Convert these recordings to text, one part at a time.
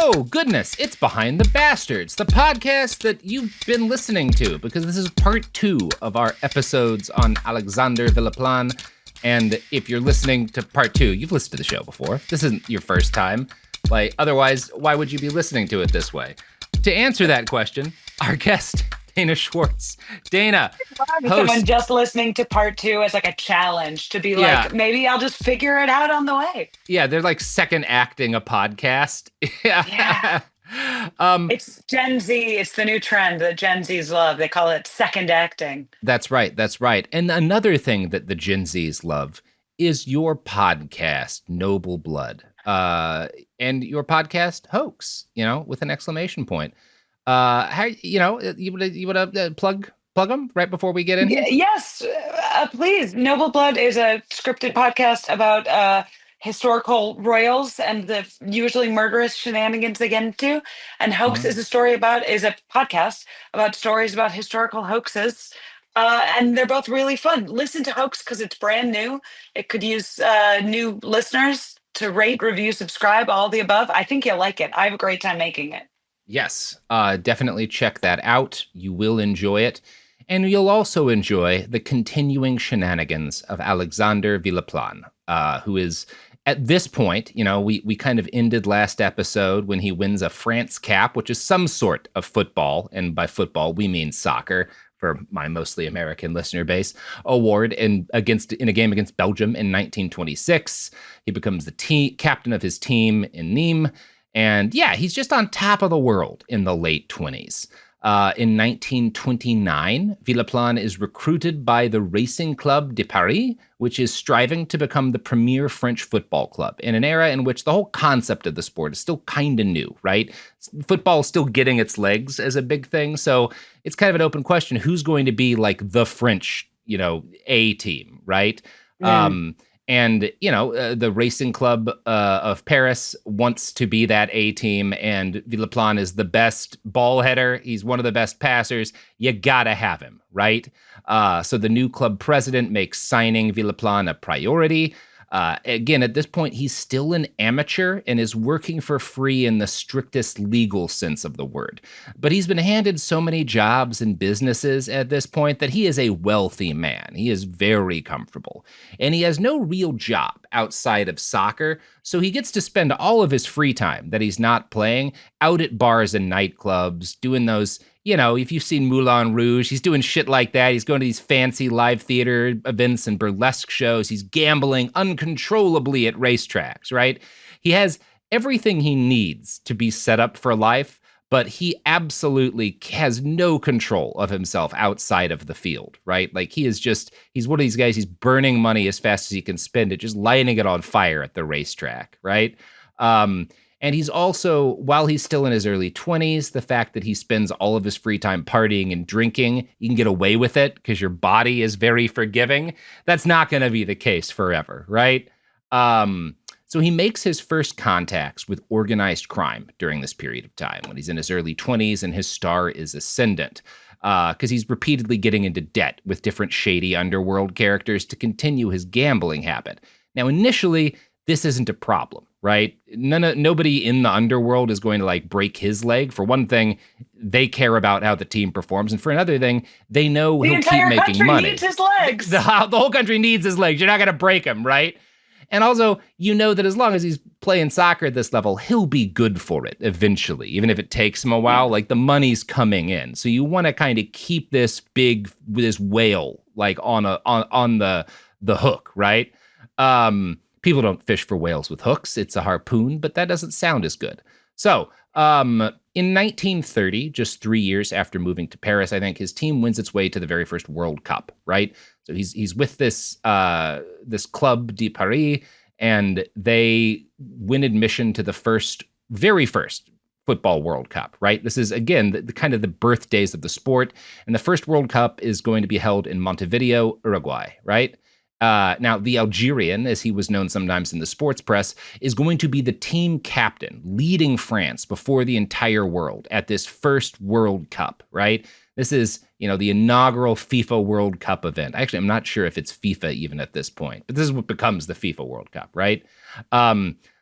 Oh, goodness, it's Behind the Bastards, the podcast that you've been listening to, because this is part 2 of our episodes on Alexandre Villaplane. And if you're listening to part 2, you've listened to the show before. This isn't your first time. Otherwise, why would you be listening to it this way? To answer that question, our guest, Dana Schwartz. Dana, someone just listening to part 2 as like a challenge to be like, maybe I'll just figure it out on the way. Yeah, they're like second acting a podcast. Yeah. It's Gen Z. It's the new trend that Gen Zs love. They call it second acting. That's right. That's right. And another thing that the Gen Zs love is your podcast, Noble Blood, and your podcast, Hoax, with an exclamation point. How you want to plug them right before we get in here? Yes, please. Noble Blood is a scripted podcast about historical royals and the usually murderous shenanigans they get into. And Hoax is a podcast about stories about historical hoaxes. And they're both really fun. Listen to Hoax because it's brand new. It could use new listeners to rate, review, subscribe, all the above. I think you'll like it. I have a great time making it. Yes, definitely check that out. You will enjoy it. And you'll also enjoy the continuing shenanigans of Alexandre Villaplane, who is, at this point, we kind of ended last episode when he wins a France cap, which is some sort of football, and by football, we mean soccer, for my mostly American listener base, award in a game against Belgium in 1926. He becomes the captain of his team in Nîmes. And yeah, he's just on top of the world in the late 20s. In 1929, Villaplane is recruited by the Racing Club de Paris, which is striving to become the premier French football club in an era in which the whole concept of the sport is still kind of new, right? Football is still getting its legs as a big thing. So it's kind of an open question. Who's going to be like the French, A team, right? And, the Racing Club of Paris wants to be that A team, and Villaplane is the best ball header. He's one of the best passers. You gotta have him, right? So the new club president makes signing Villaplane a priority. Again, at this point, he's still an amateur and is working for free in the strictest legal sense of the word. But he's been handed so many jobs and businesses at this point that he is a wealthy man. He is very comfortable. And he has no real job outside of soccer, so he gets to spend all of his free time that he's not playing out at bars and nightclubs, doing those, if you've seen Moulin Rouge, he's doing shit like that. He's going to these fancy live theater events and burlesque shows. He's gambling uncontrollably at racetracks, right? He has everything he needs to be set up for life, but he absolutely has no control of himself outside of the field, right? Like he's one of these guys, he's burning money as fast as he can spend it, just lighting it on fire at the racetrack, right? And he's also, while he's still in his early 20s, the fact that he spends all of his free time partying and drinking, you can get away with it because your body is very forgiving. That's not going to be the case forever, right? So he makes his first contacts with organized crime during this period of time when he's in his early 20s and his star is ascendant because he's repeatedly getting into debt with different shady underworld characters to continue his gambling habit. Now, initially, this isn't a problem, right? Nobody in the underworld is going to break his leg. For one thing, they care about how the team performs, and for another thing, they know he'll keep making money. The entire country needs his legs. The whole country needs his legs. You're not going to break him, right? And also, that as long as he's playing soccer at this level, he'll be good for it eventually, even if it takes him a while. Like the money's coming in, so you want to kind of keep this whale on the hook, right? People don't fish for whales with hooks. It's a harpoon, but that doesn't sound as good. So in 1930, just 3 years after moving to Paris, I think his team wins its way to the very first World Cup, right? So he's with this Club de Paris, and they win admission to the very first Football World Cup, right? This is, again, the kind of the birthdays of the sport. And the first World Cup is going to be held in Montevideo, Uruguay, right? Now, the Algerian, as he was known sometimes in the sports press, is going to be the team captain, leading France before the entire world at this first World Cup, right? This is, the inaugural FIFA World Cup event. Actually, I'm not sure if it's FIFA even at this point, but this is what becomes the FIFA World Cup, right?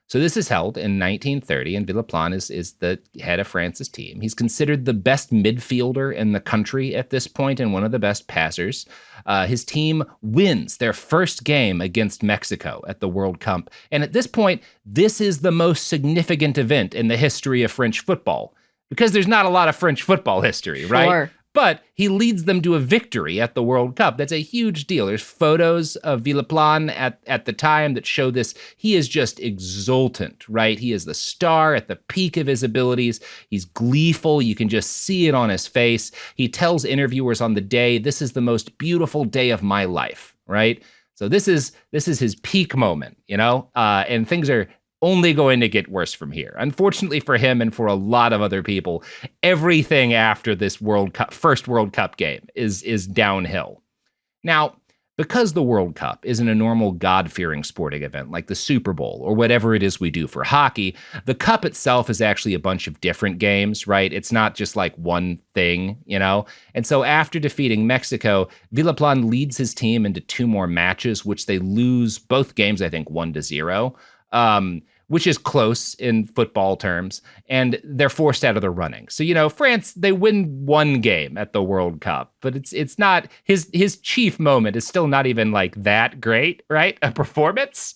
So this is held in 1930, and Villaplane is the head of France's team. He's considered the best midfielder in the country at this point and one of the best passers. His team wins their first game against Mexico at the World Cup. And at this point, this is the most significant event in the history of French football because there's not a lot of French football history, right? Sure. But he leads them to a victory at the World Cup. That's a huge deal. There's photos of Villaplane at the time that show this. He is just exultant, right? He is the star at the peak of his abilities. He's gleeful. You can just see it on his face. He tells interviewers on the day, "This is the most beautiful day of my life," right? So this is his peak moment, and things are only going to get worse from here. Unfortunately for him and for a lot of other people, everything after this first World Cup game is downhill. Now, because the World Cup isn't a normal God-fearing sporting event like the Super Bowl or whatever it is we do for hockey, the Cup itself is actually a bunch of different games, right? It's not just like one thing, And so after defeating Mexico, Villaplane leads his team into two more matches, which they lose both games, I think, 1-0. Which is close in football terms, and they're forced out of the running. So, France, they win one game at the World Cup, but it's not, his chief moment is still not even like that great, right? A performance,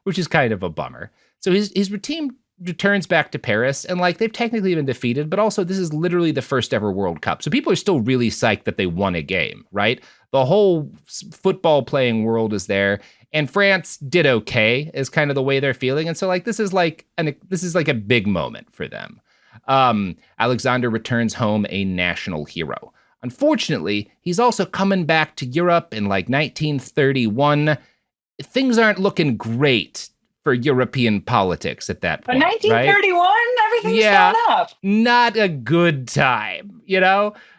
which is kind of a bummer. So his team returns back to Paris, and they've technically been defeated, but also this is literally the first ever World Cup. So people are still really psyched that they won a game, right? The whole football playing world is there. And France did okay, is kind of the way they're feeling. And so this is like a big moment for them. Alexander returns home a national hero. Unfortunately, he's also coming back to Europe in 1931. Things aren't looking great for European politics at that point. But 1931, right? Everything's gone up. Not a good time,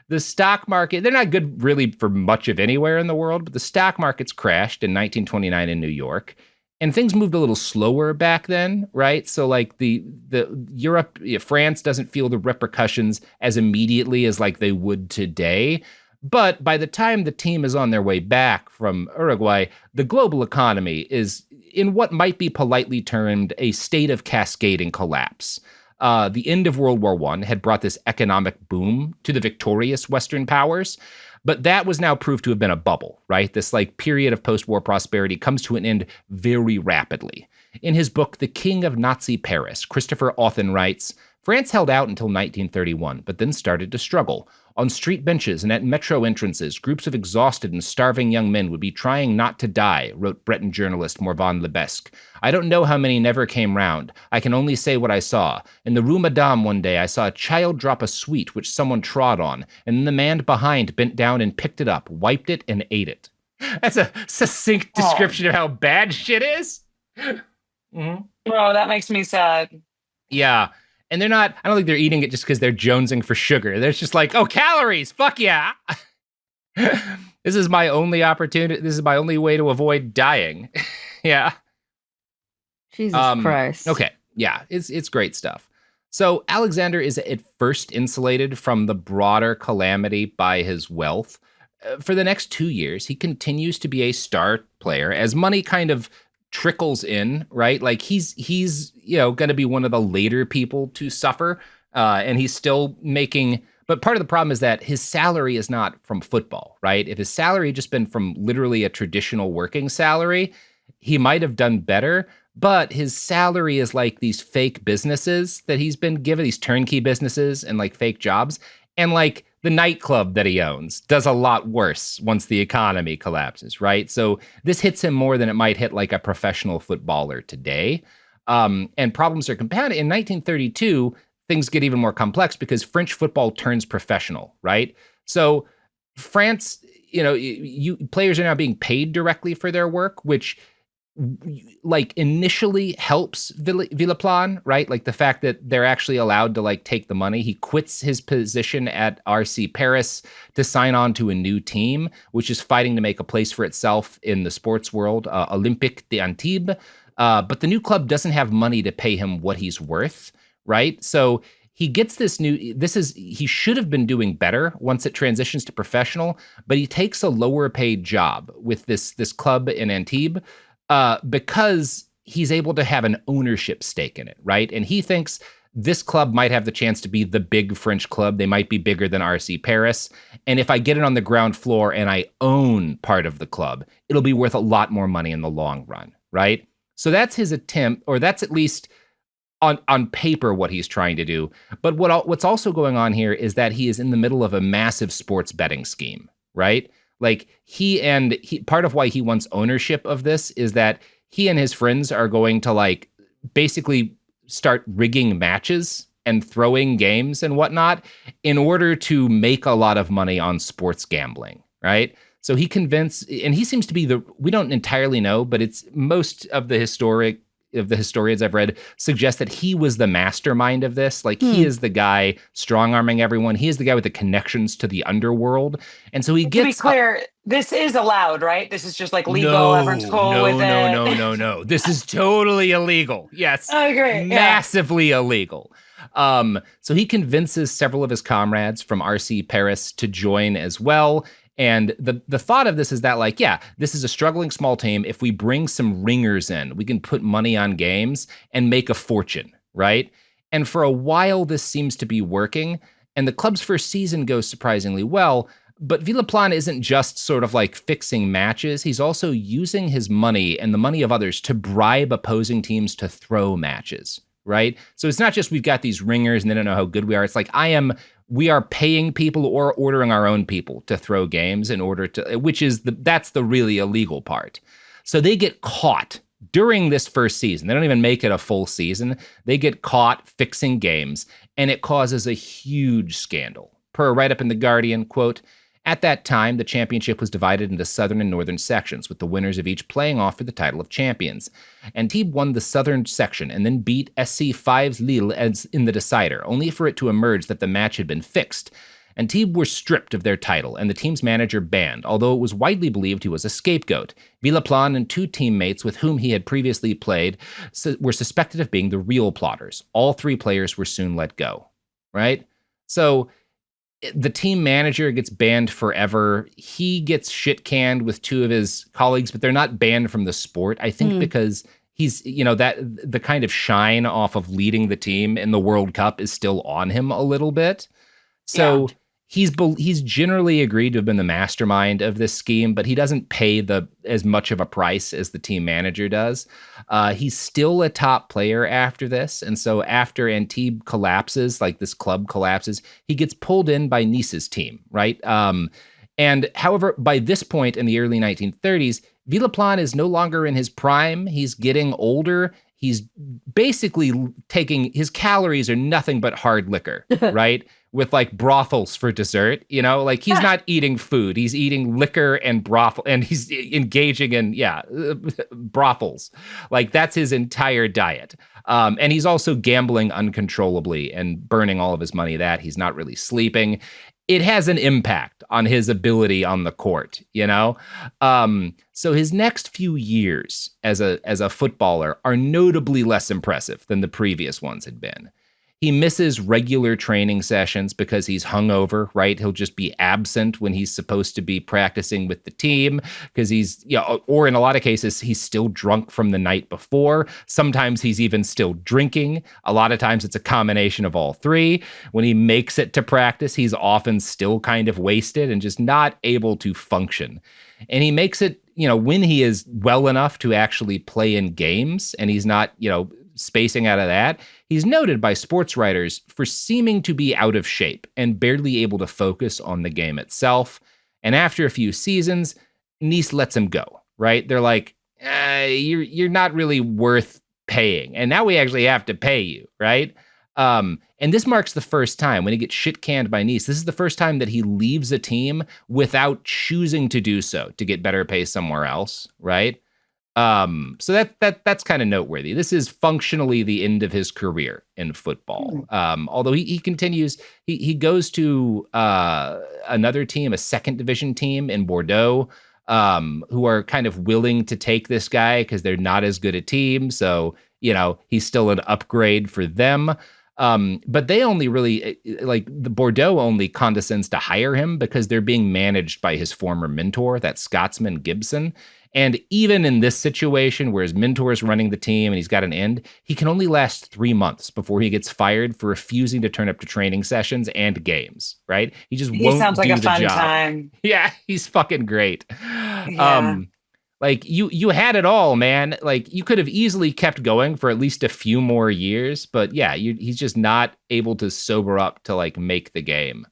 The stock market, they're not good really for much of anywhere in the world, but the stock markets crashed in 1929 in New York, and things moved a little slower back then, right? So the France doesn't feel the repercussions as immediately as they would today. But by the time the team is on their way back from Uruguay, the global economy is in what might be politely termed a state of cascading collapse. The end of World War I had brought this economic boom to the victorious Western powers, but that was now proved to have been a bubble, right? This period of post-war prosperity comes to an end very rapidly. In his book, The King of Nazi Paris, Christopher Authen writes, France held out until 1931, but then started to struggle. On street benches and at metro entrances, groups of exhausted and starving young men would be trying not to die, wrote Breton journalist Morvan Lebesque. I don't know how many never came round. I can only say what I saw. In the Rue Madame one day, I saw a child drop a sweet which someone trod on, and then the man behind bent down and picked it up, wiped it, and ate it. That's a succinct description of how bad shit is. Mm-hmm. Oh, that makes me sad. Yeah. And I don't think they're eating it just because they're jonesing for sugar. They're just calories, fuck yeah. This is my only opportunity. This is my only way to avoid dying. Yeah. Jesus Christ. Okay. Yeah, it's great stuff. So Alexander is at first insulated from the broader calamity by his wealth. For the next 2 years, he continues to be a star player as money kind of trickles in, right? He's going to be one of the later people to suffer, and he's still making. But part of the problem is that his salary is not from football, right? If his salary had just been from literally a traditional working salary, he might have done better. But his salary is these fake businesses that he's been given, these turnkey businesses and fake jobs, and the nightclub that he owns does a lot worse once the economy collapses, right? So this hits him more than it might hit a professional footballer today. And problems are compounded. In 1932, things get even more complex because French football turns professional, right? So France, players are now being paid directly for their work, which initially helps Villaplane, right? The fact that they're actually allowed to take the money. He quits his position at RC Paris to sign on to a new team, which is fighting to make a place for itself in the sports world, Olympique d'Antibes. But the new club doesn't have money to pay him what he's worth, right? So he gets he should have been doing better once it transitions to professional, but he takes a lower paid job with this club in Antibes, because he's able to have an ownership stake in it, right? And he thinks this club might have the chance to be the big French club. They might be bigger than RC Paris. And if I get it on the ground floor and I own part of the club, it'll be worth a lot more money in the long run, right? So that's his attempt, or that's at least on paper what he's trying to do. But what's also going on here is that he is in the middle of a massive sports betting scheme, right? Like part of why he wants ownership of this is that he and his friends are going to like basically start rigging matches and throwing games and whatnot in order to make a lot of money on sports gambling, right? So he seems to be we don't entirely know, but it's most of the historians I've read suggest that he was the mastermind of this. Like he is the guy strong-arming everyone. He is the guy with the connections to the underworld. And so he gets... To be clear, this is allowed, right? This is just like legal. Everyone's cool with it. No. This is totally illegal. Yes. Oh, great. Massively illegal. So he convinces several of his comrades from RC Paris to join as well. And the thought of this is that, like, yeah, this is a struggling small team. If we bring some ringers in, we can put money on games and make a fortune, right? And for a while, this seems to be working. And the club's first season goes surprisingly well. But Villaplane isn't just sort of like fixing matches. He's also using his money and the money of others to bribe opposing teams to throw matches, right? So it's not just we've got these ringers and they don't know how good we are. It's like we are paying people or ordering our own people to throw games in order to, that's the really illegal part. So they get caught during this first season. They don't even make it a full season. They get caught fixing games, and it causes a huge scandal. Per a write-up in The Guardian, quote, "At that time, the championship was divided into southern and northern sections, with the winners of each playing off for the title of champions. Antibes won the southern section and then beat SC5's Lille as in the decider, only for it to emerge that the match had been fixed. Antibes were stripped of their title and the team's manager banned, although it was widely believed he was a scapegoat. Villaplane and two teammates with whom he had previously played were suspected of being the real plotters. All three players were soon let go." Right? So the team manager gets banned forever. He gets shit canned with two of his colleagues, but they're not banned from the sport. I think because he's, that the kind of shine off of leading the team in the World Cup is still on him a little bit. So he's generally agreed to have been the mastermind of this scheme, but he doesn't pay as much of a price as the team manager does. He's still a top player after this. And so after Antibes collapses, like this club collapses, he gets pulled in by Nice's team, right? And however, by this point in the early 1930s, Villaplane is no longer in his prime. He's getting older. He's basically his calories are nothing but hard liquor, right? With like brothels for dessert, like he's not eating food. He's eating liquor and brothel, and he's engaging in, brothels. Like that's his entire diet. And he's also gambling uncontrollably and burning all of his money that he's not really sleeping. It has an impact on his ability on the court, So his next few years as a footballer are notably less impressive than the previous ones had been. He misses regular training sessions because he's hungover, right? He'll just be absent when he's supposed to be practicing with the team because or in a lot of cases, he's still drunk from the night before. Sometimes he's even still drinking. A lot of times it's a combination of all three. When he makes it to practice, he's often still kind of wasted and just not able to function. And he makes it, when he is well enough to actually play in games and he's not, spacing out of that, he's noted by sports writers for seeming to be out of shape and barely able to focus on the game itself. And after a few seasons, Nice lets him go, right? They're like, you're not really worth paying. And now we actually have to pay you, right? And this marks the first time when he gets shit canned by Nice. This is the first time that he leaves a team without choosing to do so to get better pay somewhere else, right? So that's kind of noteworthy. This is functionally the end of his career in football. Although he continues, he goes to another team, a second division team in Bordeaux, who are kind of willing to take this guy because they're not as good a team. So, he's still an upgrade for them. But they only really, the Bordeaux only condescends to hire him because they're being managed by his former mentor, that Scotsman Gibson. And even in this situation where his mentor is running the team and he's got an end, he can only last 3 months before he gets fired for refusing to turn up to training sessions and games, right? He just He won't sounds like do a the fun job. time. Yeah, he's fucking great. Yeah. Like you had it all, man. Like you could have easily kept going for at least a few more years, but yeah, he's just not able to sober up to like make the game.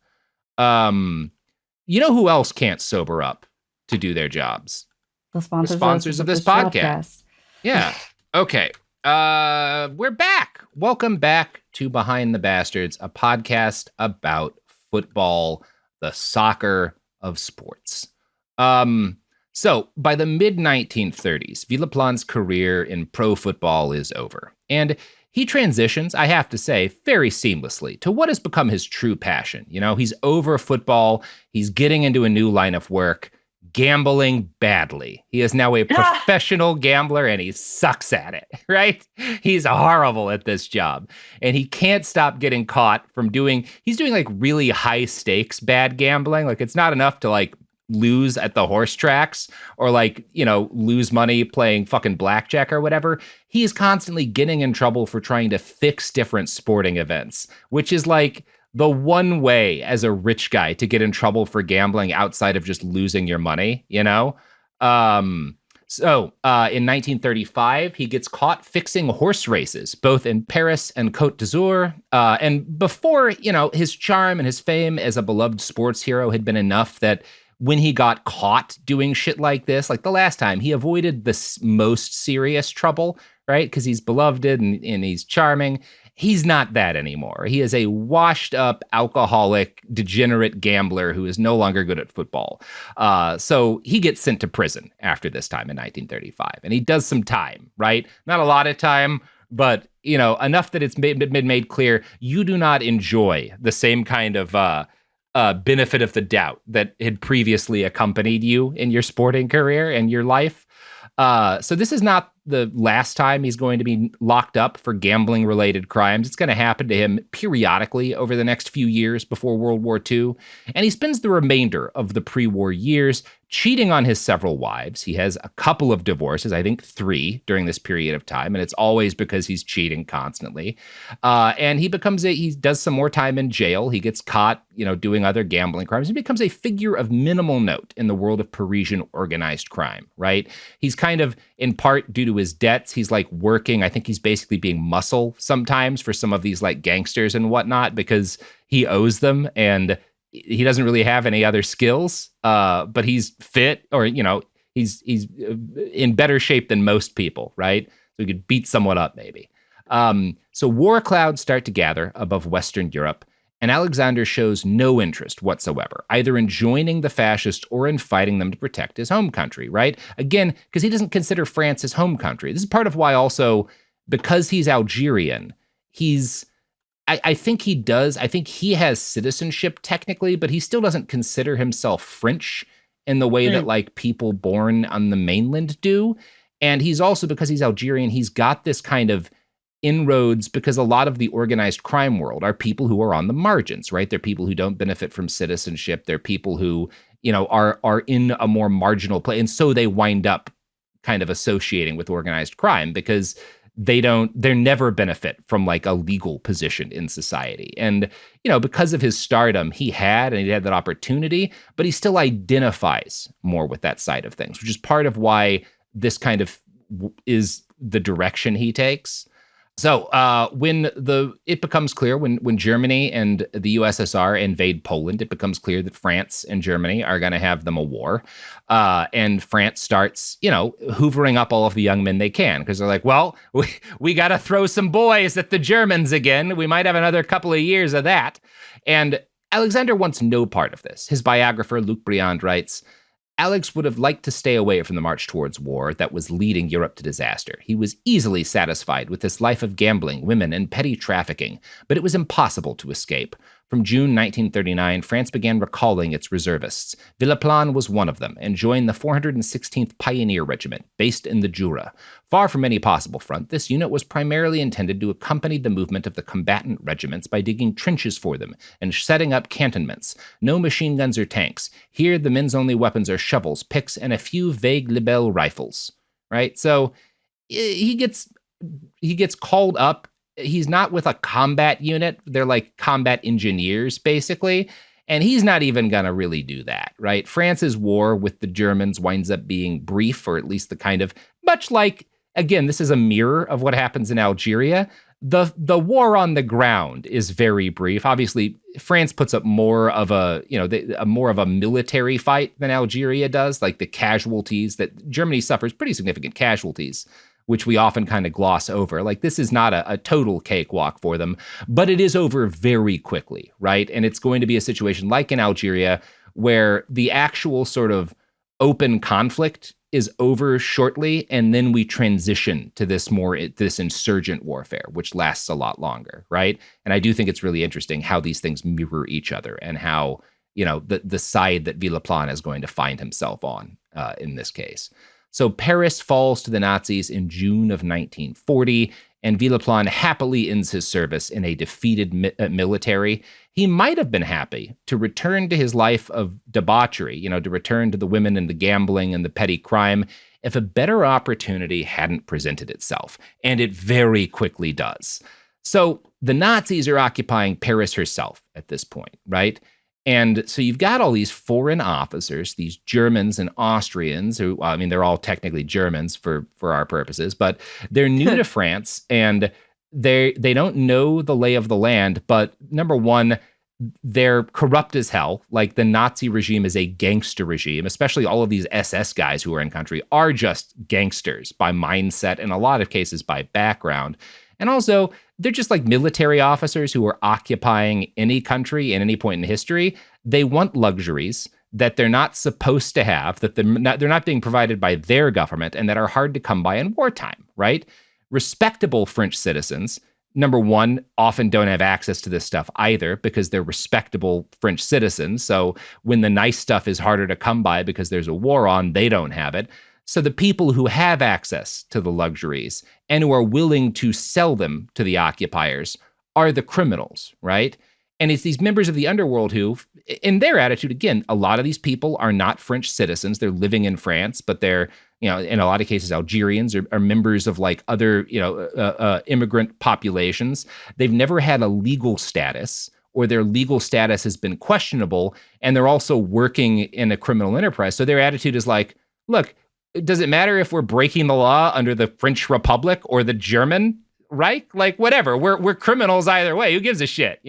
You know who else can't sober up to do their jobs? The The sponsors of this podcast. Yeah. Okay. We're back. Welcome back to Behind the Bastards, a podcast about football, the soccer of sports. So by the mid-1930s, Villaplane's career in pro football is over. And he transitions, I have to say, very seamlessly to what has become his true passion. You know, he's over football. He's getting into a new line of work, gambling badly. He is now a professional gambler and he sucks at it, right? He's horrible at this job. And he can't stop getting caught from he's doing like really high stakes bad gambling. Like it's not enough to like lose at the horse tracks or like, you know, lose money playing fucking blackjack or whatever. He is constantly getting in trouble for trying to fix different sporting events, which is like the one way as a rich guy to get in trouble for gambling outside of just losing your money, you know? So in 1935, he gets caught fixing horse races, both in Paris and Côte d'Azur. And before, you know, his charm and his fame as a beloved sports hero had been enough that when he got caught doing shit like this, like the last time, he avoided the most serious trouble, right? Because he's beloved and he's charming. He's not that anymore. He is a washed up, alcoholic, degenerate gambler who is no longer good at football. So he gets sent to prison after this time in 1935. And he does some time, right? Not a lot of time, but, you know, enough that it's been made clear you do not enjoy the same kind of benefit of the doubt that had previously accompanied you in your sporting career and your life. So this is not the last time he's going to be locked up for gambling related crimes. It's going to happen to him periodically over the next few years before World War II. And he spends the remainder of the pre-war years cheating on his several wives. He has a couple of divorces, I think 3 during this period of time. And it's always because he's cheating constantly. And he does some more time in jail. He gets caught, you know, doing other gambling crimes. He becomes a figure of minimal note in the world of Parisian organized crime, right? He's kind of, in part due to his debts, he's like working. I think he's basically being muscle sometimes for some of these like gangsters and whatnot because he owes them and he doesn't really have any other skills, but he's fit, or, you know, he's in better shape than most people, right? So he could beat someone up maybe. So war clouds start to gather above Western Europe, and Alexander shows no interest whatsoever, either in joining the fascists or in fighting them to protect his home country, right? Again, because he doesn't consider France his home country. This is part of why also, because he's Algerian, I think he does. I think he has citizenship technically, but he still doesn't consider himself French in the way that like people born on the mainland do. And he's also, because he's Algerian, he's got this kind of inroads because a lot of the organized crime world are people who are on the margins, right? They're people who don't benefit from citizenship. They're people who, you know, are in a more marginal place. And so they wind up kind of associating with organized crime because they're never benefit from like a legal position in society. And, you know, because of his stardom, he had that opportunity, but he still identifies more with that side of things, which is part of why this kind of is the direction he takes. So when it becomes clear when Germany and the USSR invade Poland, it becomes clear that France and Germany are going to have them a war. And France starts, you know, hoovering up all of the young men they can because they're like, well, we got to throw some boys at the Germans again. We might have another couple of years of that. And Alexander wants no part of this. His biographer, Luc Briand, writes, Alex would have liked to stay away from the march towards war that was leading Europe to disaster. He was easily satisfied with this life of gambling, women, and petty trafficking, but it was impossible to escape. From June 1939, France began recalling its reservists. Villaplane was one of them and joined the 416th Pioneer Regiment, based in the Jura. Far from any possible front, this unit was primarily intended to accompany the movement of the combatant regiments by digging trenches for them and setting up cantonments. No machine guns or tanks. Here, the men's only weapons are shovels, picks, and a few vague Lebel rifles. Right? So he gets called up. He's not with a combat unit. They're like combat engineers, basically. And he's not even going to really do that, right? France's war with the Germans winds up being brief, or at least the kind of, much like, again, this is a mirror of what happens in Algeria. The war on the ground is very brief. Obviously, France puts up more of a military fight than Algeria does. Like the casualties that Germany suffers, pretty significant casualties, which we often kind of gloss over. Like, this is not a total cakewalk for them, but it is over very quickly, right? And it's going to be a situation like in Algeria where the actual sort of open conflict is over shortly, and then we transition to this insurgent warfare, which lasts a lot longer, right? And I do think it's really interesting how these things mirror each other and how, the side that Villaplane is going to find himself on in this case. So Paris falls to the Nazis in June of 1940, and Villaplane happily ends his service in a defeated military. He might have been happy to return to his life of debauchery, to return to the women and the gambling and the petty crime, if a better opportunity hadn't presented itself. And it very quickly does. So the Nazis are occupying Paris herself at this point, right? And so you've got all these foreign officers, these Germans and Austrians, who, they're all technically Germans for our purposes, but they're new to France, and they don't know the lay of the land. But number one, they're corrupt as hell. Like, the Nazi regime is a gangster regime, especially all of these SS guys who are in country are just gangsters by mindset, in a lot of cases by background. And also, they're just like military officers who are occupying any country at any point in history. They want luxuries that they're not supposed to have, that they're not being provided by their government, and that are hard to come by in wartime, right? Respectable French citizens, number one, often don't have access to this stuff either because they're respectable French citizens. So when the nice stuff is harder to come by because there's a war on, they don't have it. So the people who have access to the luxuries and who are willing to sell them to the occupiers are the criminals, right? And it's these members of the underworld who, in their attitude, again, a lot of these people are not French citizens. They're living in France, but they're, in a lot of cases, Algerians are members of like other, immigrant populations. They've never had a legal status, or their legal status has been questionable, and they're also working in a criminal enterprise. So their attitude is like, look, does it matter if we're breaking the law under the French Republic or the German Reich? Like, whatever, we're criminals either way. Who gives a shit,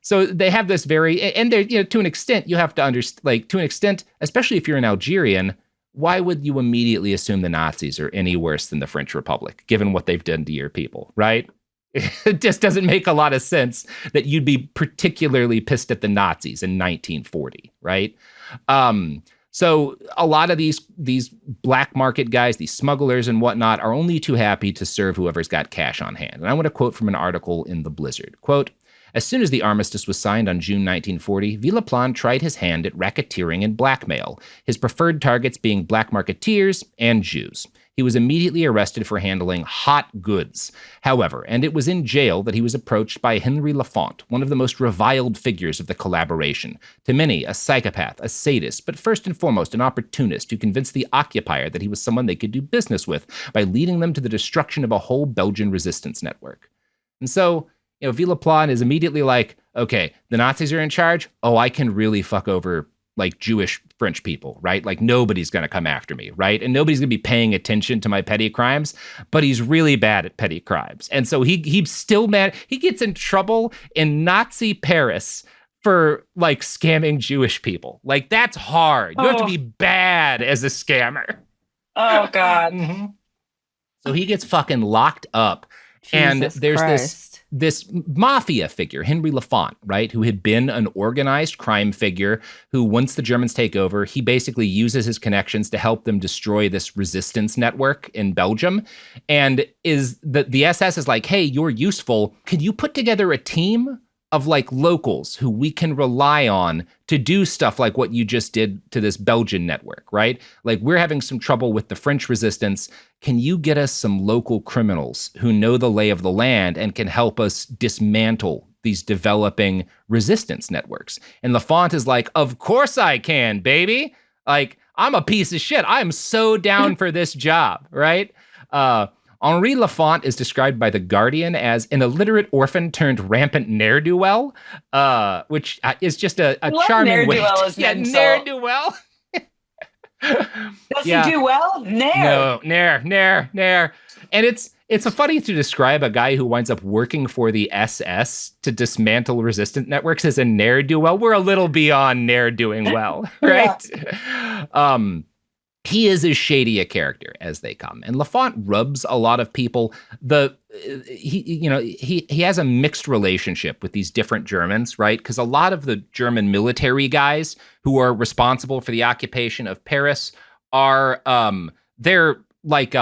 So they have this and they're, to an extent, you have to understand, like, to an extent, especially if you're an Algerian, why would you immediately assume the Nazis are any worse than the French Republic, given what they've done to your people, right? It just doesn't make a lot of sense that you'd be particularly pissed at the Nazis in 1940, right? So a lot of these black market guys, these smugglers and whatnot, are only too happy to serve whoever's got cash on hand. And I want to quote from an article in The Blizzard. Quote, "As soon as the armistice was signed on June 1940, Villaplane tried his hand at racketeering and blackmail, his preferred targets being black marketeers and Jews. He was immediately arrested for handling hot goods. However, and it was in jail that he was approached by Henry Lafont, one of the most reviled figures of the collaboration. To many, a psychopath, a sadist, but first and foremost an opportunist who convinced the occupier that he was someone they could do business with by leading them to the destruction of a whole Belgian resistance network." And so, Villaplane is immediately like, okay, the Nazis are in charge. Oh, I can really fuck over like Jewish French people, right? Like, nobody's going to come after me, right? And nobody's going to be paying attention to my petty crimes, but he's really bad at petty crimes. And so he's still mad. He gets in trouble in Nazi Paris for like scamming Jewish people. Like, that's hard. You have to be bad as a scammer. Oh God. Mm-hmm. So he gets fucking locked up. Jesus and there's Christ. this mafia figure, Henry Lafont, right, who had been an organized crime figure who, once the Germans take over, he basically uses his connections to help them destroy this resistance network in Belgium. And the SS is like, hey, you're useful. Could you put together a team of like locals who we can rely on to do stuff like what you just did to this Belgian network, right? Like we're having some trouble with the French resistance. Can you get us some local criminals who know the lay of the land and can help us dismantle these developing resistance networks? And Lafont is like, of course I can, baby. Like, I'm a piece of shit. I'm so down for this job, right? Henri Lafont is described by The Guardian as an illiterate orphan turned rampant ne'er-do-well, which is just a charming way. Ne'er-do-well. Does he do well? No, ne'er. And it's a funny to describe a guy who winds up working for the SS to dismantle resistance networks as a ne'er-do-well. We're a little beyond ne'er-doing well, right? He is as shady a character as they come, and Lafont rubs a lot of people. He has a mixed relationship with these different Germans, right? Because a lot of the German military guys who are responsible for the occupation of Paris are they're like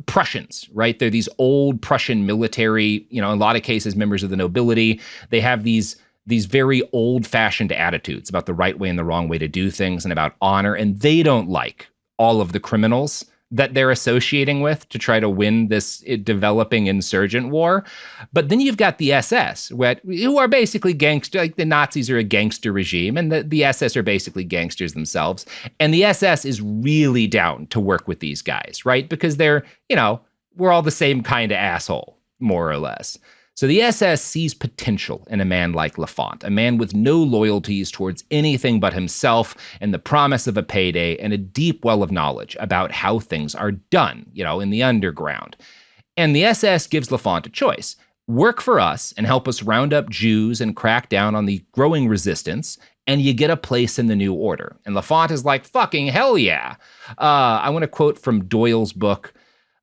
Prussians, right? They're these old Prussian military, in a lot of cases, members of the nobility. They have these very old-fashioned attitudes about the right way and the wrong way to do things and about honor, and they don't like all of the criminals that they're associating with to try to win this developing insurgent war. But then you've got the SS, who are basically gangster, like the Nazis are a gangster regime, and the SS are basically gangsters themselves. And the SS is really down to work with these guys, right? Because they're, we're all the same kind of asshole, more or less. So the SS sees potential in a man like Lafont, a man with no loyalties towards anything but himself and the promise of a payday and a deep well of knowledge about how things are done, in the underground. And the SS gives Lafont a choice. Work for us and help us round up Jews and crack down on the growing resistance, and you get a place in the new order. And Lafont is like, fucking hell yeah. I want to quote from Doyle's book,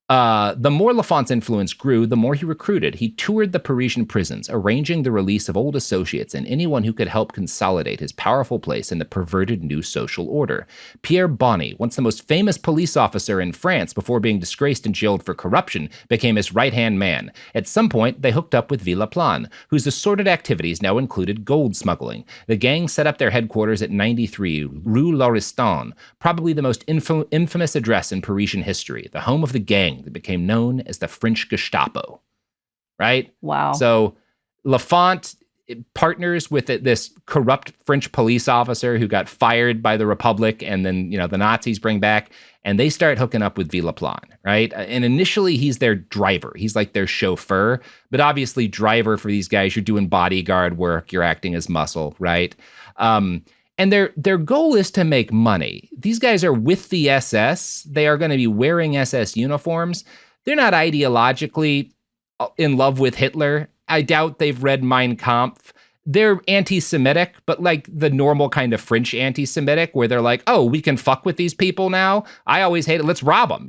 the more Lafont's influence grew, the more he recruited. He toured the Parisian prisons, arranging the release of old associates and anyone who could help consolidate his powerful place in the perverted new social order. Pierre Bonny, once the most famous police officer in France before being disgraced and jailed for corruption, became his right-hand man. At some point, they hooked up with Villaplane, whose assorted activities now included gold smuggling. The gang set up their headquarters at 93 Rue Lauriston, probably the most infamous address in Parisian history, the home of the gang that became known as the French Gestapo, right? Wow. So Lafont partners with this corrupt French police officer who got fired by the Republic, and then, the Nazis bring back, and they start hooking up with Villaplane, right? And initially, he's their driver. He's like their chauffeur, but obviously driver for these guys, you're doing bodyguard work, you're acting as muscle, right? And their goal is to make money. These guys are with the SS. They are going to be wearing SS uniforms. They're not ideologically in love with Hitler. I doubt they've read Mein Kampf. They're anti-Semitic, but like the normal kind of French anti-Semitic, where they're like, oh, we can fuck with these people now? I always hate it. Let's rob them,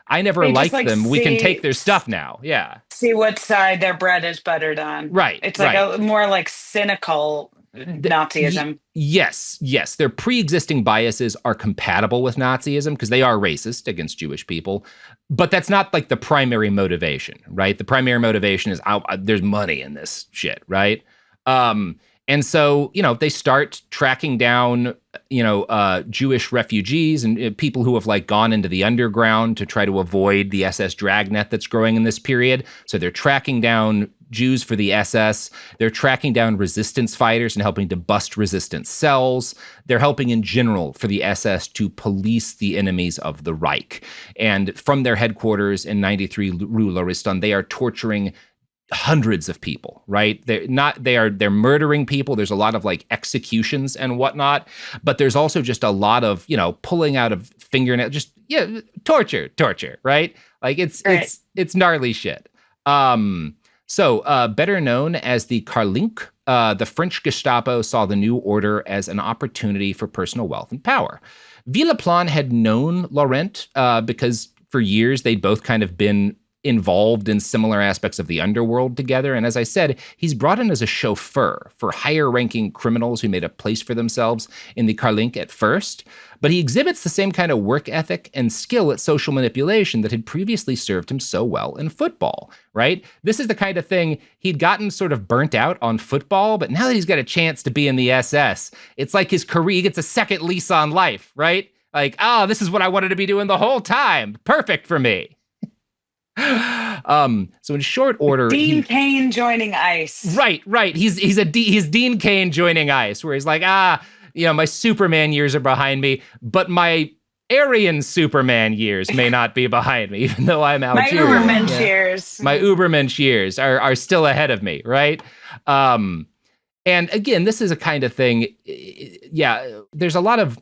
I never liked them. We can take their stuff now. Yeah. See what side their bread is buttered on. Right. It's like a more like cynical Nazism. Yes. Their pre-existing biases are compatible with Nazism because they are racist against Jewish people, but that's not like the primary motivation, right? The primary motivation is there's money in this shit, right? And so, they start tracking down, Jewish refugees and people who have like gone into the underground to try to avoid the SS dragnet that's growing in this period. So they're tracking down Jews for the SS. They're tracking down resistance fighters and helping to bust resistance cells. They're helping in general for the SS to police the enemies of the Reich. And from their headquarters in 93 Rue Lauriston, they are torturing hundreds of people, right? They're murdering people. There's a lot of like executions and whatnot, but there's also just a lot of, pulling out of fingernail, torture, right? Like it's gnarly shit. So better known as the Karlink, the French Gestapo saw the new order as an opportunity for personal wealth and power. Villaplane had known Laurent because for years they'd both kind of been involved in similar aspects of the underworld together. And as I said, he's brought in as a chauffeur for higher-ranking criminals who made a place for themselves in the Karlink at first. But he exhibits the same kind of work ethic and skill at social manipulation that had previously served him so well in football, right? This is the kind of thing he'd gotten sort of burnt out on football, but now that he's got a chance to be in the SS, it's like his career, he gets a second lease on life, right? Like, this is what I wanted to be doing the whole time. Perfect for me. So in short order, Dean Cain joining ICE. Right. He's Dean Cain joining ICE, where he's like, my Superman years are behind me, but my Aryan Superman years may not be behind me, even though I'm Algerian. My Ubermensch years. My Ubermensch years are still ahead of me, right? And again, this is a kind of thing. Yeah, there's a lot of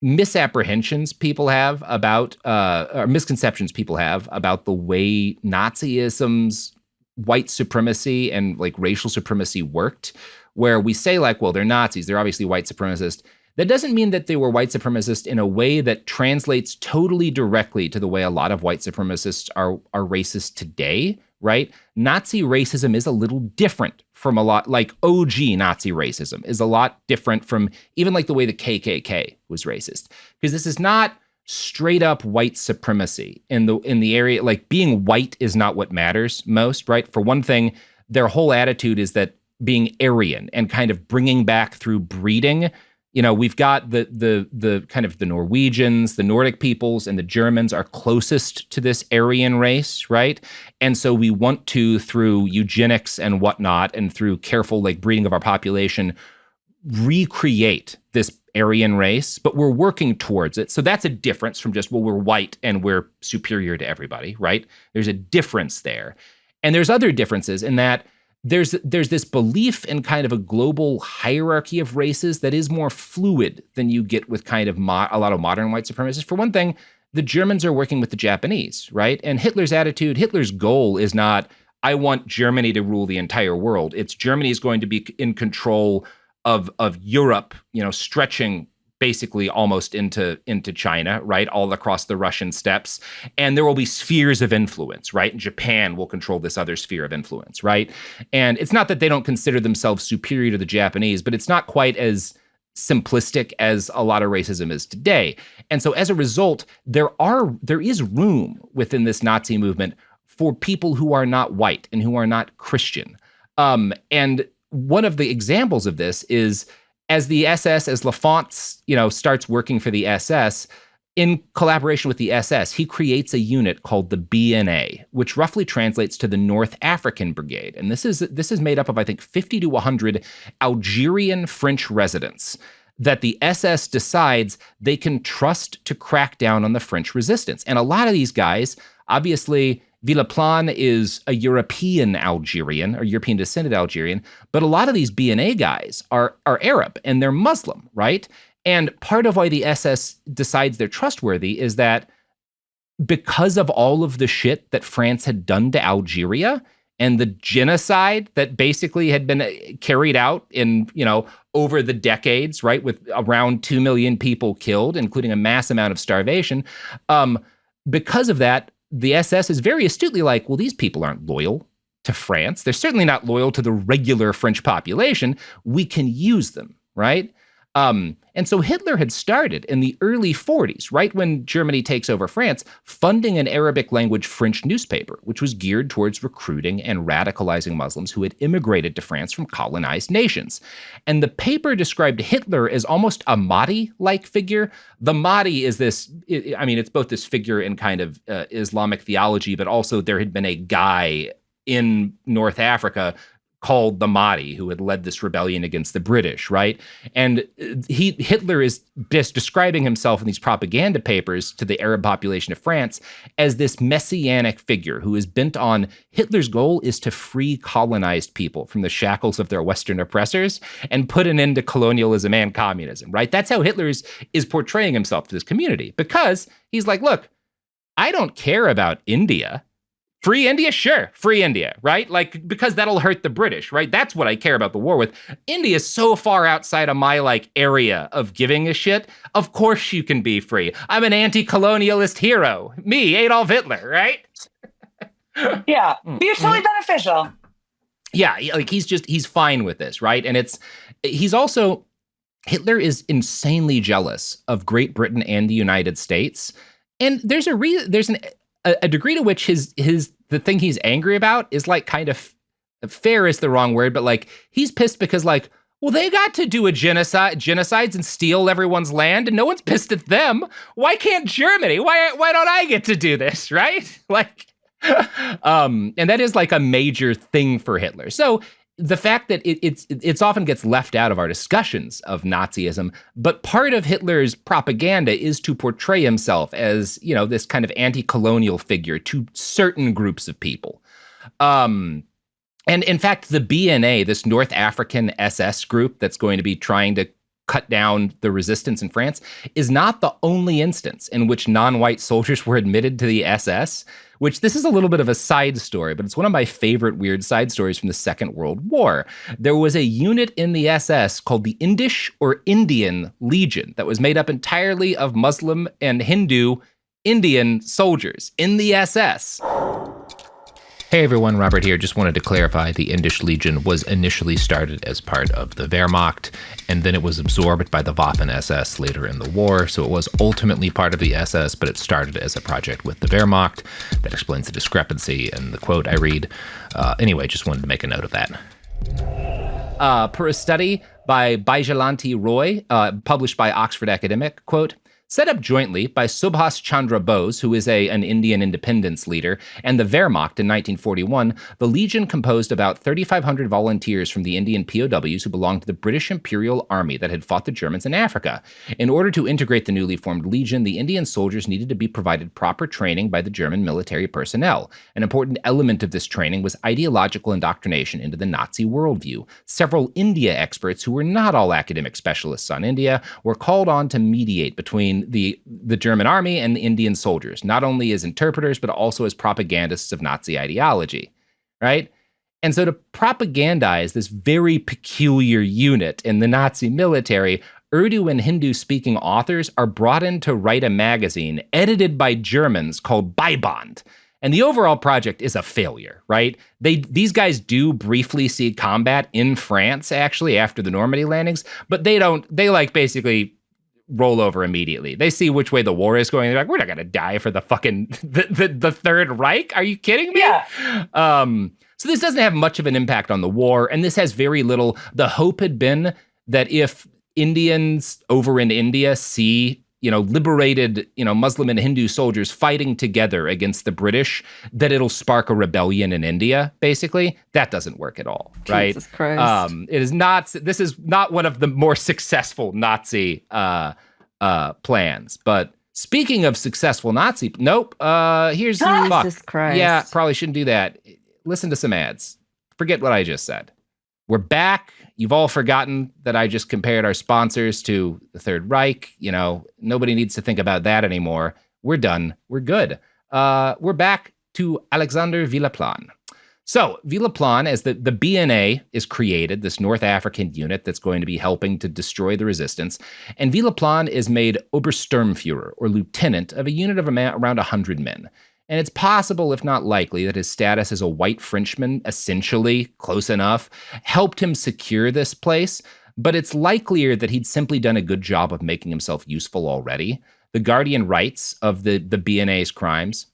misapprehensions people have about, or misconceptions people have about the way Nazism's white supremacy and like racial supremacy worked, where we say like, well, they're Nazis, they're obviously white supremacists. That doesn't mean that they were white supremacists in a way that translates totally directly to the way a lot of white supremacists are racist today, right? Nazi racism is a little different from a lot, like OG Nazi racism is a lot different from even like the way the KKK was racist. Because this is not straight up white supremacy in the area, like being white is not what matters most, right? For one thing, their whole attitude is that being Aryan and kind of bringing back through breeding, we've got the kind of the Norwegians, the Nordic peoples, and the Germans are closest to this Aryan race, right? And so we want to, through eugenics and whatnot, and through careful like breeding of our population, recreate this Aryan race, but we're working towards it. So that's a difference from just, well, we're white and we're superior to everybody, right? There's a difference there. And there's other differences in that there's this belief in kind of a global hierarchy of races that is more fluid than you get with kind of a lot of modern white supremacists. For one thing, the Germans are working with the Japanese, right? And Hitler's goal is not, I want Germany to rule the entire world. It's Germany is going to be in control of Europe, stretching basically almost into China, right? All across the Russian steppes. And there will be spheres of influence, right? And Japan will control this other sphere of influence, right? And it's not that they don't consider themselves superior to the Japanese, but it's not quite as simplistic as a lot of racism is today. And so as a result, there is room within this Nazi movement for people who are not white and who are not Christian. And one of the examples of this is as the SS, as Lafont, starts working for the SS, in collaboration with the SS, he creates a unit called the BNA, which roughly translates to the North African Brigade. And this is made up of, I think, 50 to 100 Algerian French residents that the SS decides they can trust to crack down on the French resistance. And a lot of these guys, obviously, Villaplane is a European Algerian, or European descended Algerian, but a lot of these BNA guys are Arab and they're Muslim, right? And part of why the SS decides they're trustworthy is that because of all of the shit that France had done to Algeria and the genocide that basically had been carried out in, over the decades, right, with around 2 million people killed, including a mass amount of starvation, because of that, the SS is very astutely like, well, these people aren't loyal to France. They're certainly not loyal to the regular French population. We can use them, right? And so Hitler had started in the early 40s, right when Germany takes over France, funding an Arabic language French newspaper, which was geared towards recruiting and radicalizing Muslims who had immigrated to France from colonized nations. And the paper described Hitler as almost a Mahdi-like figure. The Mahdi is this, it's both this figure in kind of Islamic theology, but also there had been a guy in North Africa called the Mahdi, who had led this rebellion against the British, right? And Hitler is just describing himself in these propaganda papers to the Arab population of France as this messianic figure who is bent on, Hitler's goal is to free colonized people from the shackles of their Western oppressors and put an end to colonialism and communism, right? That's how Hitler is portraying himself to this community, because he's like, look, I don't care about India. Free India? Sure, free India, right? Like, because that'll hurt the British, right? That's what I care about the war with. India is so far outside of my, area of giving a shit. Of course you can be free. I'm an anti-colonialist hero. Me, Adolf Hitler, right? Yeah, mutually beneficial. Yeah, like he's fine with this, right? And he's also, Hitler is insanely jealous of Great Britain and the United States. And there's a degree to which the thing he's angry about is like kind of fair is the wrong word, but like he's pissed because like, well, they got to do genocides and steal everyone's land, and no one's pissed at them. Why can't Germany? Why don't I get to do this, right? Like, and that is like a major thing for Hitler. So the fact that it's often gets left out of our discussions of Nazism, but part of Hitler's propaganda is to portray himself as, this kind of anti-colonial figure to certain groups of people. And in fact, the BNA, this North African SS group that's going to be trying to cut down the resistance in France, is not the only instance in which non-white soldiers were admitted to the SS, which this is a little bit of a side story, but it's one of my favorite weird side stories from the Second World War. There was a unit in the SS called the Indish or Indian Legion that was made up entirely of Muslim and Hindu Indian soldiers in the SS. Hey everyone, Robert here. Just wanted to clarify the Indish Legion was initially started as part of the Wehrmacht, and then it was absorbed by the Waffen-SS later in the war, so it was ultimately part of the SS, but it started as a project with the Wehrmacht. That explains the discrepancy in the quote I read. Anyway, just wanted to make a note of that. Per a study by Baijalanti Roy, published by Oxford Academic, quote, set up jointly by Subhas Chandra Bose, who is an Indian independence leader, and the Wehrmacht in 1941, the Legion composed about 3,500 volunteers from the Indian POWs who belonged to the British Imperial Army that had fought the Germans in Africa. In order to integrate the newly formed Legion, the Indian soldiers needed to be provided proper training by the German military personnel. An important element of this training was ideological indoctrination into the Nazi worldview. Several India experts, who were not all academic specialists on India, were called on to mediate between the German army and the Indian soldiers, not only as interpreters, but also as propagandists of Nazi ideology, right? And so to propagandize this very peculiar unit in the Nazi military, Urdu and Hindu-speaking authors are brought in to write a magazine edited by Germans called Beiband. And the overall project is a failure, right? These guys do briefly see combat in France, actually, after the Normandy landings, but they like basically roll over immediately. They see which way the war is going. They're like, we're not going to die for the fucking the Third Reich. Are you kidding me? Yeah. So this doesn't have much of an impact on the war, and this has very little. The hope had been that if Indians over in India see, liberated, Muslim and Hindu soldiers fighting together against the British, that it'll spark a rebellion in India, basically. That doesn't work at all, right? Jesus Christ. This is not one of the more successful Nazi plans. But speaking of successful Nazi, nope, here's Jesus Christ. Yeah, probably shouldn't do that. Listen to some ads. Forget what I just said. We're back. You've all forgotten that I just compared our sponsors to the Third Reich. Nobody needs to think about that anymore. We're done. We're good. We're back to Alexandre Villaplane. So Villaplane, as the BNA is created, this North African unit that's going to be helping to destroy the resistance, and Villaplane is made Obersturmführer, or lieutenant, of a unit of around 100 men. And it's possible, if not likely, that his status as a white Frenchman, essentially close enough, helped him secure this place, but it's likelier that he'd simply done a good job of making himself useful already. The Guardian writes of the BNA's crimes.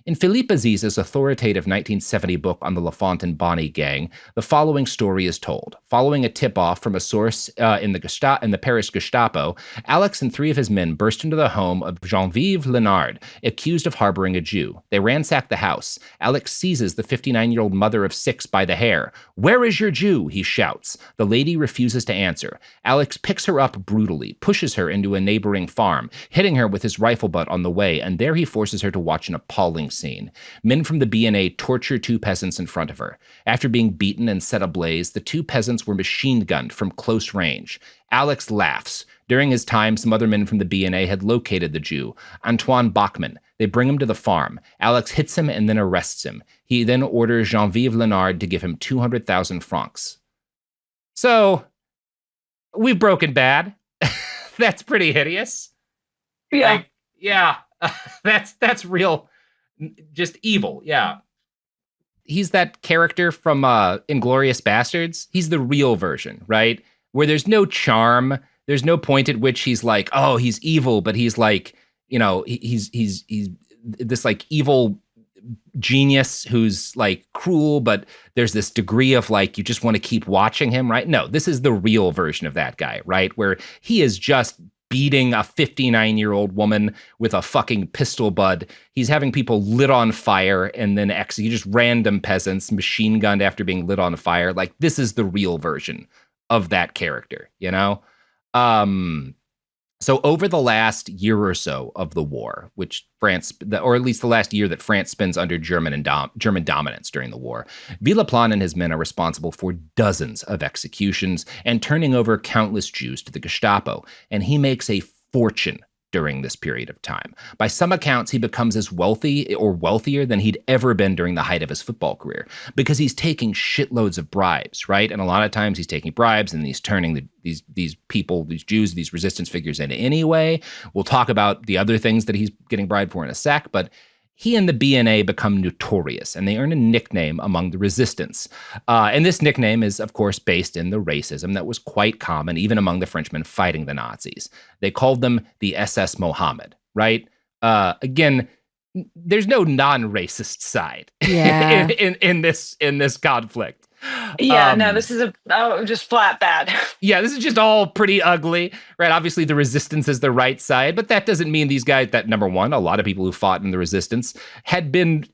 In Philippe Aziz's authoritative 1970 book on the Lafont and Bonny gang, the following story is told. Following a tip-off from a source in the Paris Gestapo, Alex and 3 of his men burst into the home of Geneviève Lenard, accused of harboring a Jew. They ransack the house. Alex seizes the 59-year-old mother of 6 by the hair. "Where is your Jew?" he shouts. The lady refuses to answer. Alex picks her up brutally, pushes her into a neighboring farm, hitting her with his rifle butt on the way, and there he forces her to watch an appalling scene. Men from the BNA torture 2 peasants in front of her. After being beaten and set ablaze, the 2 peasants were machine-gunned from close range. Alex laughs. During his time, some other men from the BNA had located the Jew, Antoine Bachmann. They bring him to the farm. Alex hits him and then arrests him. He then orders Geneviève Lenard to give him 200,000 francs. So, we've broken bad. That's pretty hideous. Yeah. Yeah. That's real. Just evil, yeah. that character from Inglourious Bastards. He's the real version, right? Where there's no charm, there's no point at which he's like, oh, he's evil, but he's like, he's this like evil genius who's like cruel, but there's this degree of like you just want to keep watching him, right? No, this is the real version of that guy, right? Where he is just beating a 59-year-old woman with a fucking pistol bud. He's having people lit on fire and then execute just random peasants machine gunned after being lit on fire. Like, this is the real version of that character, So over the last year or so of the war, which France, or at least the last year that France spends under German dominance during the war, Villaplane and his men are responsible for dozens of executions and turning over countless Jews to the Gestapo. And he makes a fortune during this period of time. By some accounts, he becomes as wealthy or wealthier than he'd ever been during the height of his football career because he's taking shitloads of bribes, right? And a lot of times he's taking bribes and he's turning these people, these Jews, these resistance figures in any way. We'll talk about the other things that he's getting bribed for in a sec, but he and the BNA become notorious, and they earn a nickname among the resistance. And this nickname is, of course, based in the racism that was quite common even among the Frenchmen fighting the Nazis. They called them the SS Mohammed, right? Again, there's no non-racist side in this conflict. Yeah, no, this is just flat bad. Yeah, this is just all pretty ugly, right? Obviously, the resistance is the right side, but that doesn't mean these guys, that number one, a lot of people who fought in the resistance had been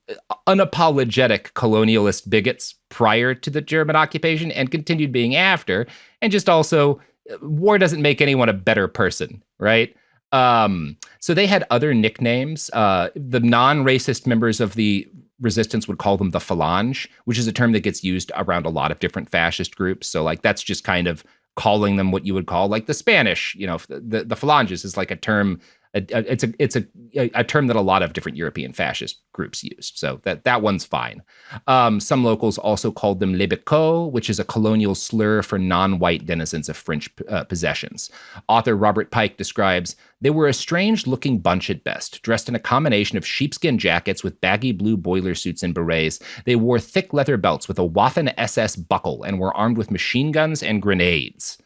unapologetic colonialist bigots prior to the German occupation and continued being after. And just also, war doesn't make anyone a better person, right? So they had other nicknames. The non-racist members of the resistance would call them the Phalange, which is a term that gets used around a lot of different fascist groups. So like that's just kind of calling them what you would call like the Spanish, the Phalanges is like a term. It's a term that a lot of different European fascist groups used. So that one's fine. Some locals also called them les Becots, which is a colonial slur for non-white denizens of French possessions. Author Robert Pike describes, they were a strange-looking bunch at best, dressed in a combination of sheepskin jackets with baggy blue boiler suits and berets. They wore thick leather belts with a Waffen SS buckle and were armed with machine guns and grenades.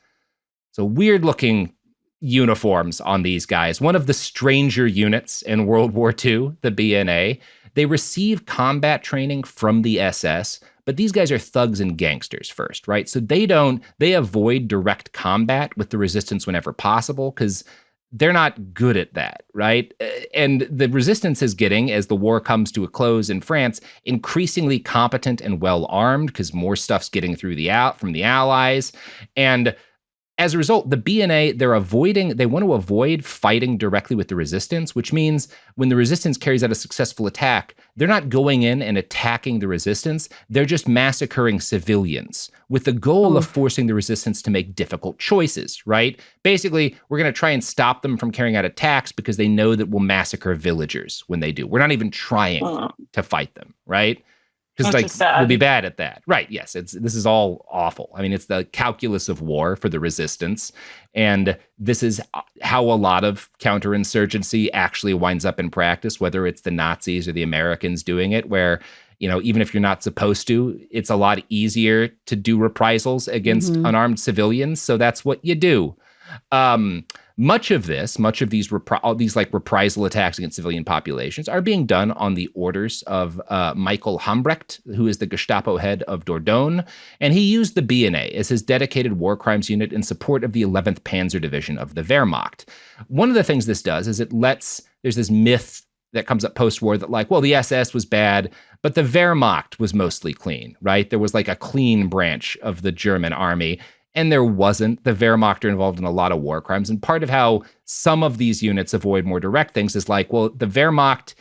So weird-looking uniforms on these guys. One of the stranger units in World War II, the BNA, they receive combat training from the SS, but these guys are thugs and gangsters first, right? So they avoid direct combat with the resistance whenever possible because they're not good at that, right? And the resistance is getting, as the war comes to a close in France, increasingly competent and well-armed because more stuff's getting through from the Allies. And as a result, the BNA, they want to avoid fighting directly with the resistance, which means when the resistance carries out a successful attack, they're not going in and attacking the resistance. They're just massacring civilians with the goal of forcing the resistance to make difficult choices, right? Basically, we're going to try and stop them from carrying out attacks because they know that we'll massacre villagers when they do. We're not even trying to fight them, right? Because we'll be bad at that. Right, yes. This is all awful. I mean, it's the calculus of war for the resistance. And this is how a lot of counterinsurgency actually winds up in practice, whether it's the Nazis or the Americans doing it, where, even if you're not supposed to, it's a lot easier to do reprisals against unarmed civilians. So that's what you do. Much of these reprisal attacks against civilian populations are being done on the orders of Michael Hambrecht, who is the Gestapo head of Dordogne, and he used the BNA as his dedicated war crimes unit in support of the 11th Panzer Division of the Wehrmacht. One of the things this does is there's this myth that comes up post-war that the SS was bad, but the Wehrmacht was mostly clean, right? There was like a clean branch of the German army. And there wasn't. The Wehrmacht are involved in a lot of war crimes. And part of how some of these units avoid more direct things is the Wehrmacht,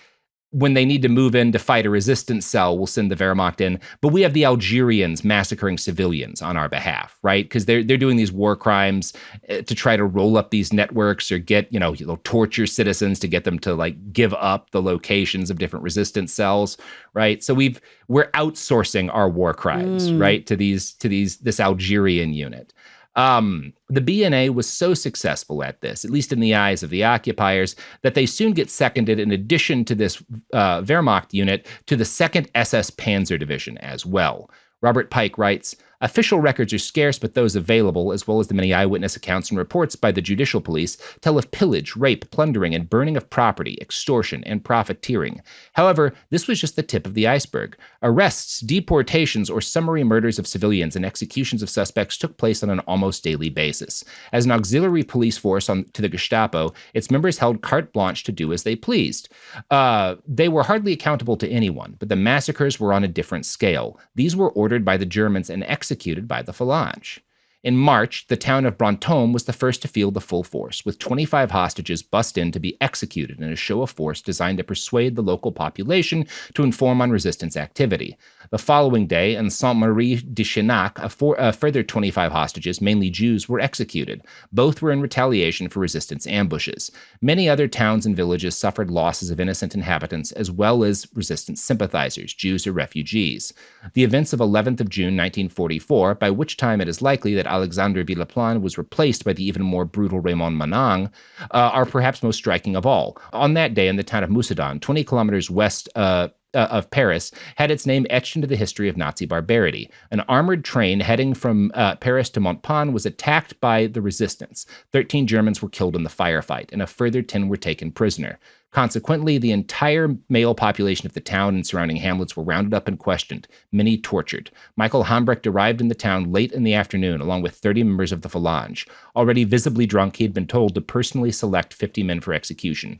when they need to move in to fight a resistance cell, will send the Wehrmacht in. But we have the Algerians massacring civilians on our behalf, right? Because they're doing these war crimes to try to roll up these networks or get, they'll torture citizens to get them to give up the locations of different resistance cells, right? So we're outsourcing our war crimes, right, to this Algerian unit. The BNA was so successful at this, at least in the eyes of the occupiers, that they soon get seconded, in addition to this Wehrmacht unit, to the 2nd SS Panzer Division as well. Robert Pike writes, official records are scarce, but those available, as well as the many eyewitness accounts and reports by the judicial police, tell of pillage, rape, plundering, and burning of property, extortion, and profiteering. However, this was just the tip of the iceberg. Arrests, deportations, or summary murders of civilians and executions of suspects took place on an almost daily basis. As an auxiliary police force to the Gestapo, its members held carte blanche to do as they pleased. They were hardly accountable to anyone, but the massacres were on a different scale. These were ordered by the Germans and executed by the Phalange. In March, the town of Brantôme was the first to feel the full force, with 25 hostages bussed in to be executed in a show of force designed to persuade the local population to inform on resistance activity. The following day, in Saint-Marie-de-Chenac, a further 25 hostages, mainly Jews, were executed. Both were in retaliation for resistance ambushes. Many other towns and villages suffered losses of innocent inhabitants, as well as resistance sympathizers, Jews or refugees. The events of 11th of June 1944, by which time it is likely that Alexandre Villaplane was replaced by the even more brutal Raymond Manang, are perhaps most striking of all. On that day, in the town of Moussadan, 20 kilometers west of Paris, had its name etched into the history of Nazi barbarity. An armored train heading from Paris to Montpon was attacked by the resistance. 13 Germans were killed in the firefight, and a further 10 were taken prisoner. Consequently, the entire male population of the town and surrounding hamlets were rounded up and questioned, many tortured. Michael Hambrecht arrived in the town late in the afternoon, along with 30 members of the Phalange. Already visibly drunk, he had been told to personally select 50 men for execution.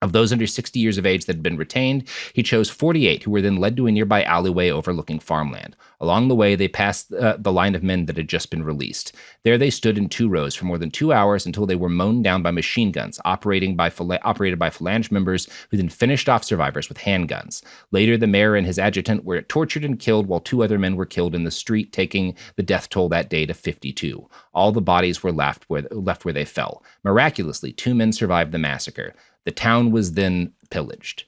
Of those under 60 years of age that had been retained, he chose 48, who were then led to a nearby alleyway overlooking farmland. Along the way, they passed the line of men that had just been released. There they stood in 2 rows for more than 2 hours until they were mown down by machine guns, operated by Phalange members, who then finished off survivors with handguns. Later, the mayor and his adjutant were tortured and killed, while 2 other men were killed in the street, taking the death toll that day to 52. All the bodies were left where they fell. Miraculously, 2 men survived the massacre. The town was then pillaged.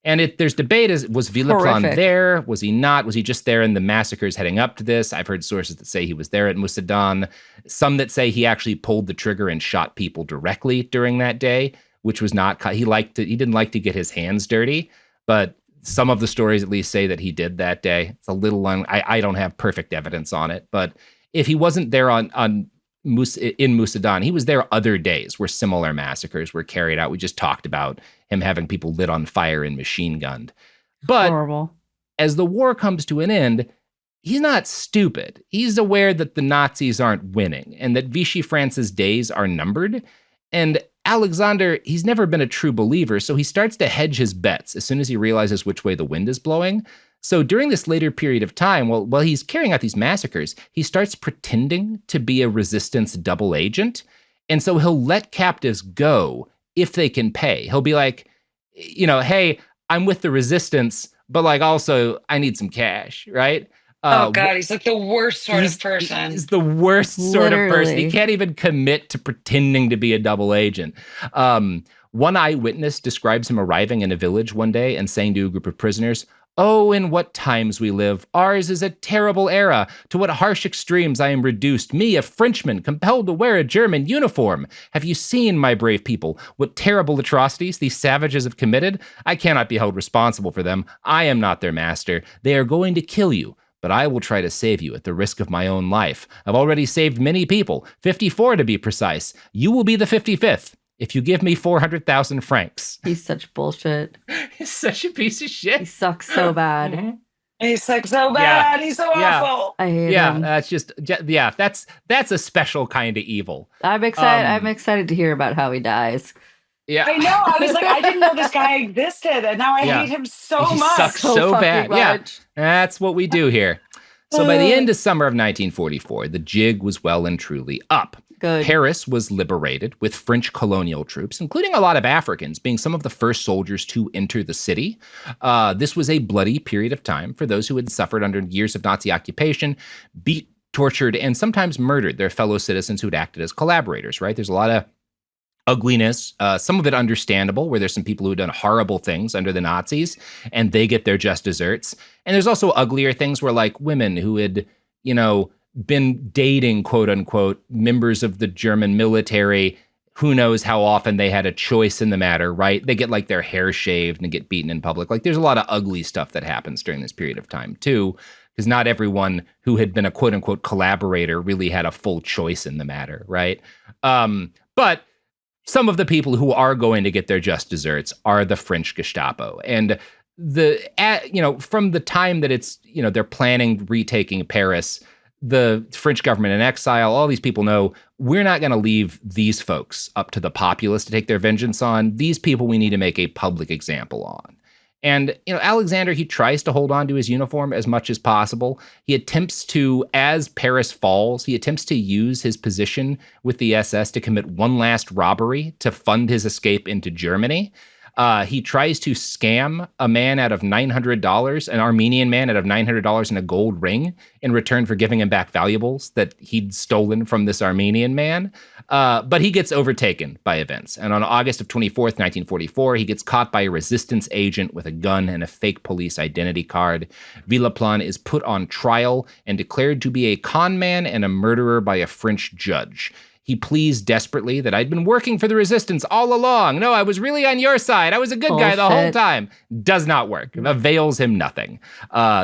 And there's debate, was Villaplane there? Was he not? Was he just there in the massacres heading up to this? I've heard sources that say he was there at Moussadan. Some that say he actually pulled the trigger and shot people directly during that day, which was not, he didn't like to get his hands dirty, but some of the stories at least say that he did that day. It's a little, I don't have perfect evidence on it, but if he wasn't there in Moussadan, he was there other days where similar massacres were carried out. We just talked about him having people lit on fire and machine gunned. But horrible. As the war comes to an end, he's not stupid. He's aware that the Nazis aren't winning and that Vichy France's days are numbered. And Alexander, he's never been a true believer, so he starts to hedge his bets as soon as he realizes which way the wind is blowing. So during this later period of time, while he's carrying out these massacres, he starts pretending to be a resistance double agent. And so he'll let captives go if they can pay. He'll be like, hey, I'm with the resistance, but also I need some cash, right? Oh God, he's like the worst sort of person. He's the worst sort of person. He can't even commit to pretending to be a double agent. One eyewitness describes him arriving in a village one day and saying to a group of prisoners, "Oh, in what times we live. Ours is a terrible era. To what harsh extremes I am reduced. Me, a Frenchman, compelled to wear a German uniform. Have you seen, my brave people, what terrible atrocities these savages have committed? I cannot be held responsible for them. I am not their master. They are going to kill you. But I will try to save you at the risk of my own life. I've already saved many people, 54 to be precise. You will be the 55th. If you give me 400,000 francs. He's such bullshit. He's such a piece of shit. He sucks so bad. Mm-hmm. He sucks so bad. Yeah. He's so awful. I hate him. That's a special kind of evil. I'm excited. I'm excited to hear about how he dies. Yeah, I know. I was like, I didn't know this guy existed, and now I hate him so much. He sucks so bad. Much. Yeah, that's what we do here. So by the end of summer of 1944, the jig was well and truly up. Good. Paris was liberated, with French colonial troops, including a lot of Africans, being some of the first soldiers to enter the city. This was a bloody period of time for those who had suffered under years of Nazi occupation, beat, tortured, and sometimes murdered their fellow citizens who'd acted as collaborators, right? There's a lot of ugliness, some of it understandable, where there's some people who have done horrible things under the Nazis, and they get their just desserts. And there's also uglier things where, women who had, been dating, quote unquote, members of the German military. Who knows how often they had a choice in the matter, right? They get like their hair shaved and get beaten in public. Like there's a lot of ugly stuff that happens during this period of time too, because not everyone who had been a quote unquote collaborator really had a full choice in the matter, right? But some of the people who are going to get their just desserts are the French Gestapo. And from the time that it's, they're planning retaking Paris, the French government in exile, all these people know we're not going to leave these folks up to the populace to take their vengeance on. These people we need to make a public example on. And, Alexander, he tries to hold on to his uniform as much as possible. He attempts to, as Paris falls, he attempts to use his position with the SS to commit one last robbery to fund his escape into Germany. He tries to scam a man out of $900, an Armenian man out of $900 in a gold ring in return for giving him back valuables that he'd stolen from this Armenian man. But he gets overtaken by events. And on August of 24th, 1944, he gets caught by a resistance agent with a gun and a fake police identity card. Villaplane is put on trial and declared to be a con man and a murderer by a French judge. He pleads desperately that I'd been working for the resistance all along. No, I was really on your side. I was a good guy the whole time. Does not work. Avails him nothing.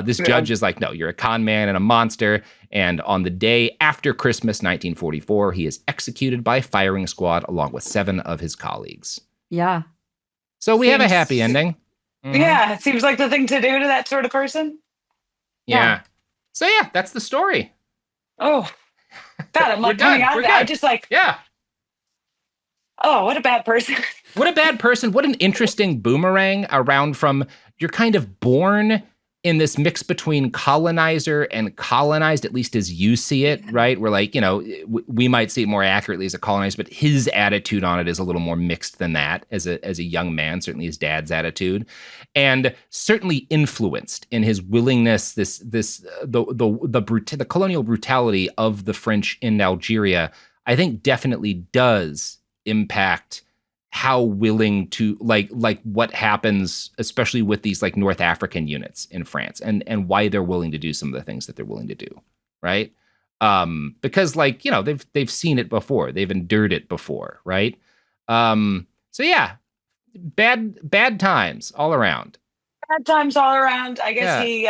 This judge is like, no, you're a con man and a monster. And on the day after Christmas, 1944, he is executed by firing squad along with 7 of his colleagues. Yeah. So we have a happy ending. Mm-hmm. Yeah, it seems like the thing to do to that sort of person. Yeah. So yeah, that's the story. Oh. God, I'm like coming out of that. I just like, oh, what a bad person. What a bad person. What an interesting boomerang around from, you're kind of born in this mix between colonizer and colonized, at least as you see it, right? We're like, we might see it more accurately as a colonizer, but his attitude on it is a little more mixed than that as a young man, certainly his dad's attitude. And certainly influenced in his willingness, the colonial brutality of the French in Algeria, I think definitely does impact how willing to like what happens, especially with these like North African units in France, and why they're willing to do some of the things that they're willing to do, right? Because they've seen it before, they've endured it before, right? So yeah, bad times all around. Bad times all around. I guess he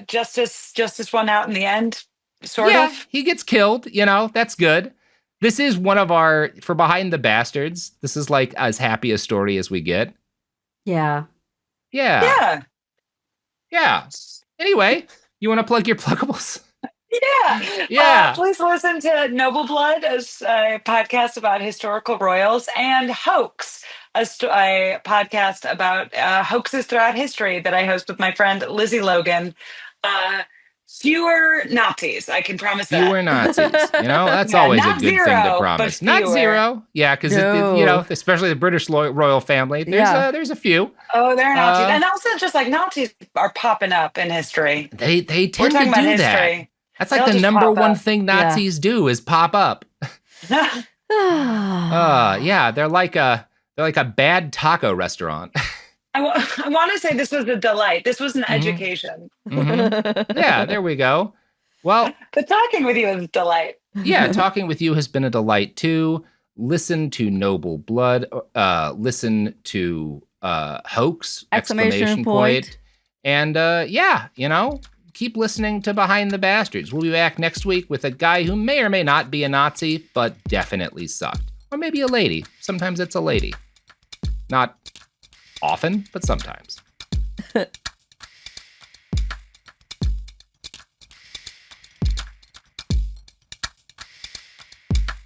justice won out in the end, sort of. He gets killed. That's good. This is one of our, for Behind the Bastards, this is like as happy a story as we get. Yeah. Yeah. Anyway, you want to plug your pluggables? Yeah. Please listen to Noble Blood, a podcast about historical royals, and Hoax, a podcast about hoaxes throughout history that I host with my friend Lizzie Logan. Fewer Nazis, I can promise that. Fewer Nazis. That's always a good thing to promise. Not zero. Yeah, because, especially the British royal family, there's a few. Oh, they're Nazis. And also just like Nazis are popping up in history. They tend to do that. That's like the number one thing Nazis do is pop up. They're like a bad taco restaurant. I want to say this was a delight. This was an education. Mm-hmm. Yeah, there we go. Well, but talking with you is a delight. Yeah, talking with you has been a delight too. Listen to Noble Blood. Listen to Hoax! Exclamation point. And keep listening to Behind the Bastards. We'll be back next week with a guy who may or may not be a Nazi, but definitely sucked. Or maybe a lady. Sometimes it's a lady. Not often, but sometimes.